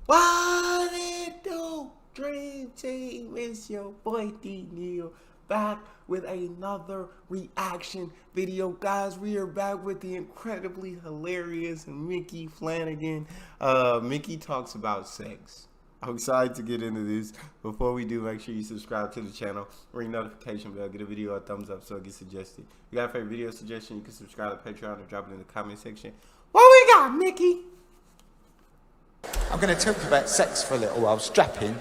What it do, Dream Team? It's your boy D Neal back with another reaction video. Guys, we are back with the incredibly hilarious Micky Flanagan. Micky talks about sex. I'm excited to get into this. Before we do, make sure you subscribe to the channel, ring notification bell, get a video a thumbs up so it gets suggested. If you got a favorite video suggestion, you can subscribe to Patreon or drop it in the comment section. What we got, Micky? I'm going to talk about sex for a little while. Strap in.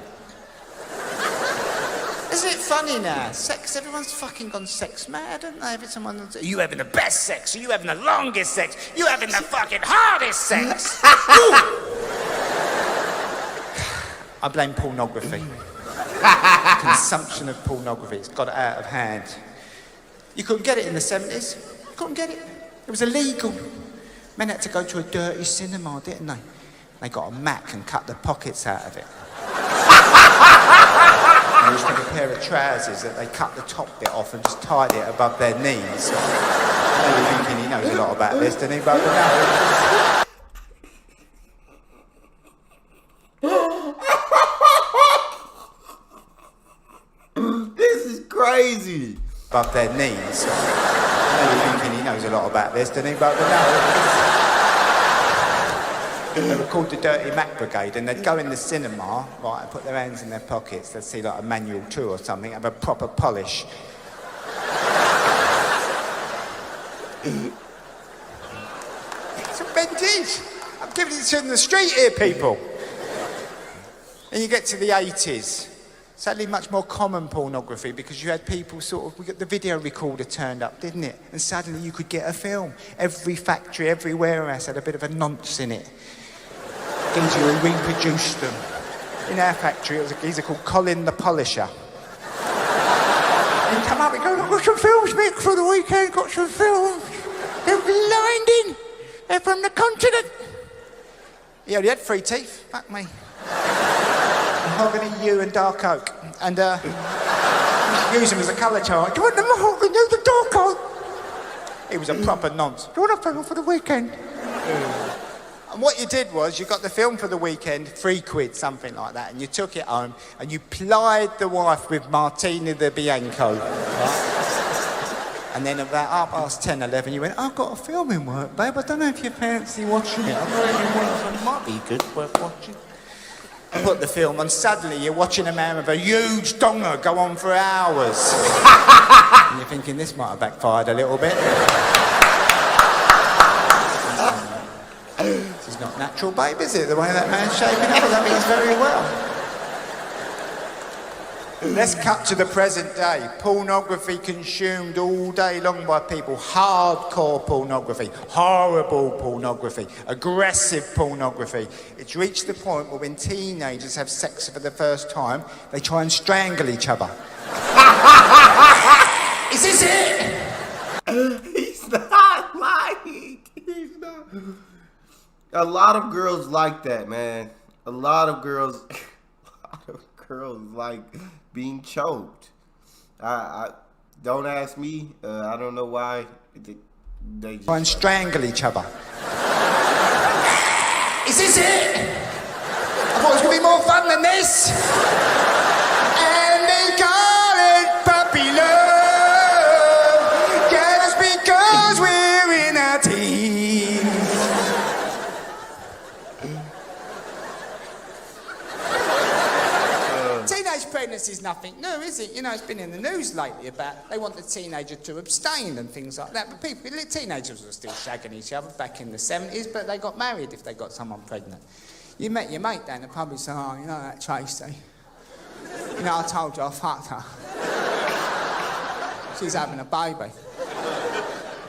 Isn't it funny now? Sex, everyone's fucking gone sex mad, haven't they? Every someone, are you having the best sex? Are you having the longest sex? You having the fucking hardest sex? I blame pornography. Consumption of pornography. It's got out of hand. You couldn't get it in the 70s. You couldn't get it. It was illegal. Men had to go to a dirty cinema, didn't they? They got a Mac and cut the pockets out of it. They used to have a pair of trousers that they cut the top bit off and just tied it above their knees. You're thinking he knows a lot about this, doesn't he? But no. This is crazy. Above their knees. You're thinking he knows a lot about this, doesn't he? But no. They were called the Dirty Mac Brigade, and they'd go in the cinema, right, and put their hands in their pockets. They'd see like a manual 2 or something, have a proper polish. It's a vintage. I'm giving it to you in the street here, people. And you get to the 80s. Sadly, much more common pornography because you had people we got the video recorder turned up, didn't it? And suddenly you could get a film. Every factory, every warehouse had a bit of a nonce in it. Geezer who reproduced them. In our factory, it was a geezer called Colin the Polisher. He'd come up and go, I've got some films, Mick, for the weekend, got some films. They're blinding. They're from the continent. He only had 3 teeth, fuck me. Mahogany, yew and dark oak. And use them as a colour chart. Do you want the mahogany, the dark oak? He was a proper nonce. Do you want a film for the weekend? And what you did was, you got the film for the weekend, £3, something like that, and you took it home, and you plied the wife with Martini the Bianco. Right? And then about 10:30, 11, you went, I've got a film in work, babe, I don't know if you fancy watching it. I've got it in work, it might be good, worth watching. You put the film on, suddenly you're watching a man with a huge donger go on for hours. And you're thinking, this might have backfired a little bit. This is not natural, babe, is it? The way that man's shaping up, that means very well. Let's cut to the present day. Pornography consumed all day long by people. Hardcore pornography, horrible pornography, aggressive pornography. It's reached the point where when teenagers have sex for the first time, they try and strangle each other. Is this it? He's not lying. He's not. A lot of girls like that, man. A lot of girls like being choked. I don't ask me. I don't know why they just try and strangle each other. Is this it? I thought it was going to be more fun than this. And they call it puppy love just because we're in our teens. Teenage pregnancy is nothing new, is it? You know, it's been in the news lately about they want the teenager to abstain and things like that. But teenagers were still shagging each other back in the 70s, but they got married if they got someone pregnant. You met your mate down the pub and said, oh, you know that Tracy? You know, I told you I fucked her. She's having a baby.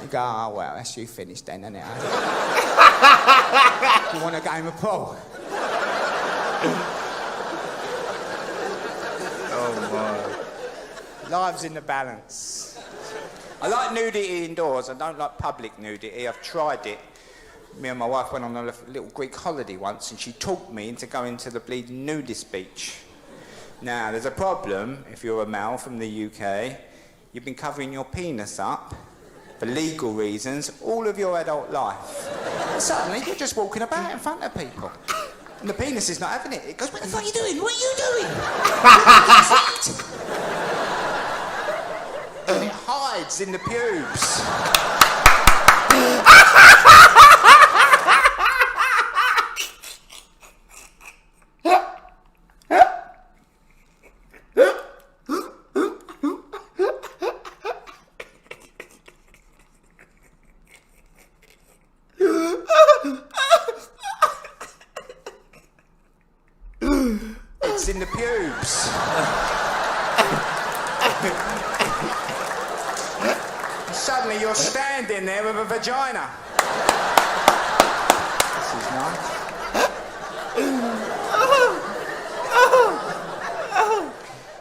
You go, oh, well, that's you finished then, isn't it? Do you want a game of pool? Lives in the balance. I like nudity indoors. I don't like public nudity. I've tried it. Me and my wife went on a little Greek holiday once and she talked me into going to the bleeding nudist beach. Now, there's a problem if you're a male from the UK. You've been covering your penis up for legal reasons all of your adult life. And suddenly you're just walking about in front of people. And the penis is not having it. It goes, what the fuck are you doing? What are you doing? And it hides in the pubes. It's in the pubes. Suddenly you're standing there with a vagina. This is nice.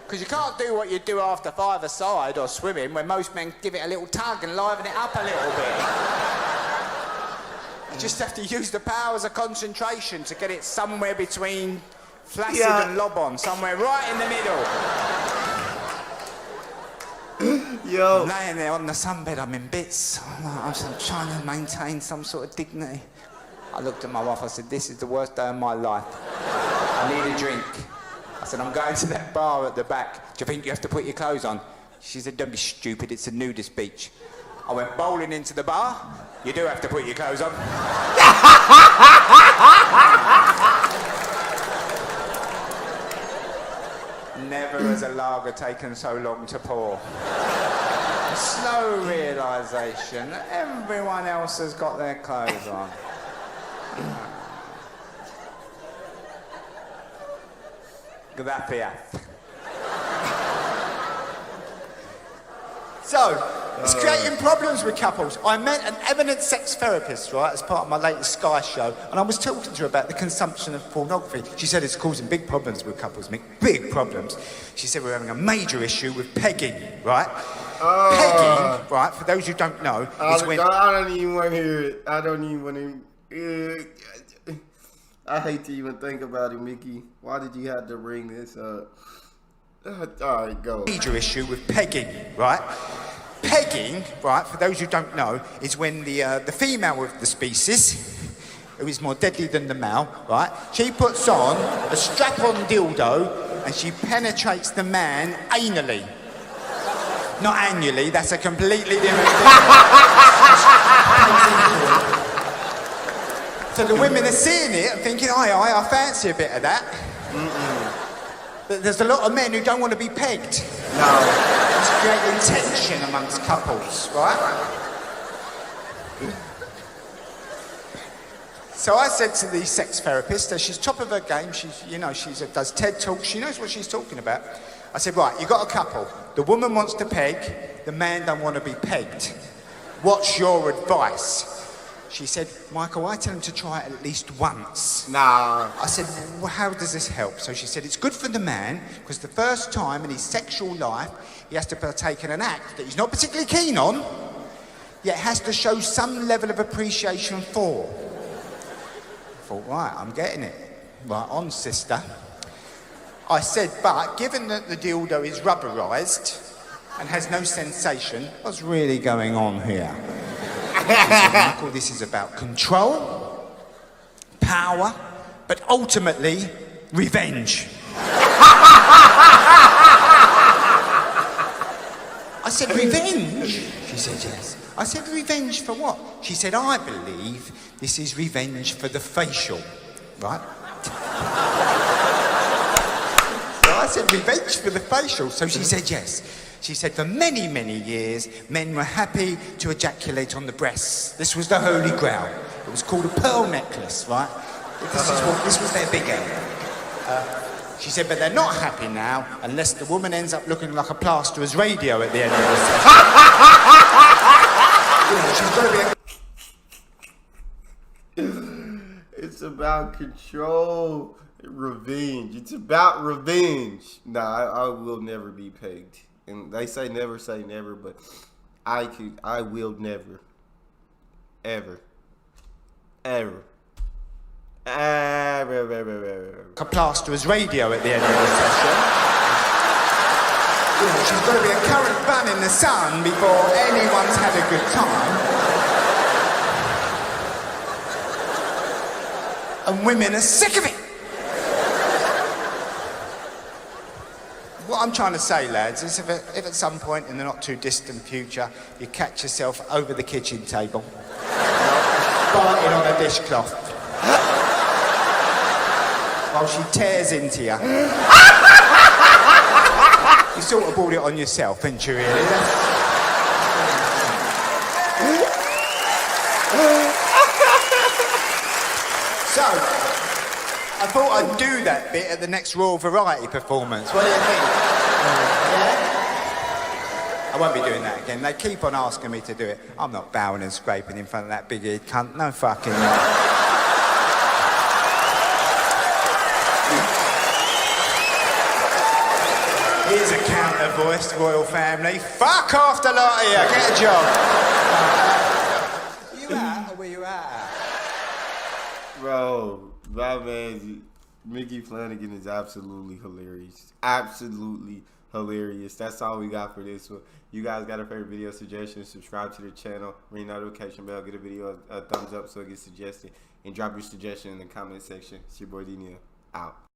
Because you can't do what you do after five-a-side or swimming, when most men give it a little tug and liven it up a little bit. You just have to use the powers of concentration to get it somewhere between flaccid and lob-on, somewhere right in the middle. Yo. I'm laying there on the sunbed, I'm in bits. I'm trying to maintain some sort of dignity. I looked at my wife, I said, this is the worst day of my life. I need a drink. I said, I'm going to that bar at the back. Do you think you have to put your clothes on? She said, don't be stupid, it's a nudist beach. I went bowling into the bar. You do have to put your clothes on. Never has a lager taken so long to pour. Slow realisation that everyone else has got their clothes on. Gracias. So, it's creating problems with couples. I met an eminent sex therapist, right, as part of my latest Sky show, and I was talking to her about the consumption of pornography. She said it's causing big problems with couples, Mick, big problems. She said we're having a major issue with pegging, right? Pegging, right, for those who don't know, is when... I don't even want to hear it. I don't even want to... I hate to even think about it, Mickey. Why did you have to bring this up? All right, go. Major issue with pegging, right? Pegging, right, for those who don't know, is when the female of the species, who is more deadly than the male, right, she puts on a strap-on dildo and she penetrates the man anally. Not annually, that's a completely different thing. So the women are seeing it and thinking, I fancy a bit of that. But there's a lot of men who don't want to be pegged. No. It's creating tension amongst couples, right? So I said to the sex therapist, she's top of her game, she does TED Talks, she knows what she's talking about. I said, right, you've got a couple. The woman wants to peg, the man don't want to be pegged. What's your advice? She said, Michael, I tell him to try it at least once. Nah. I said, well, how does this help? So she said, it's good for the man, because the first time in his sexual life, he has to partake in an act that he's not particularly keen on, yet has to show some level of appreciation for. I thought, right, I'm getting it. Right on, sister. I said, but given that the dildo is rubberised and has no sensation, what's really going on here? Michael, this is about control, power, but ultimately, revenge. I said, revenge? She said, yes. I said, revenge for what? She said, I believe this is revenge for the facial, right? So I said, revenge for the facial. So she said, yes. She said, for many, many years, men were happy to ejaculate on the breasts. This was the holy grail. It was called a pearl necklace, right? This was their big aim. She said, but they're not happy now unless the woman ends up looking like a plasterer's radio at the end of the session. It's about control, revenge. It's about revenge. Nah, I will never be pegged. And they say never, but I will never, ever. A plasterer's radio at the end of the session. She's got to be a current bun in the sun before anyone's had a good time. And women are sick of it. I'm trying to say, lads, is if at some point in the not too distant future you catch yourself over the kitchen table, farting on a dishcloth, while she tears into you, you sort of brought it on yourself, ain't you, really? So, I thought I'd do that bit at the next Royal Variety performance. What do you think? Yeah? I won't be doing that again. They keep on asking me to do it. I'm not bowing and scraping in front of that big-eared cunt. No fucking way. Here's a counter-voiced royal family. Fuck off the lot of you. Get a job. You out or were you out? Bro, my man, Micky Flanagan is absolutely hilarious. Absolutely hilarious. That's all we got for this one. You guys got a favorite video suggestion, subscribe to the channel, ring the notification bell, get a video a thumbs up so it gets suggested, and drop your suggestion in the comment section. It's your boy D Neal, out.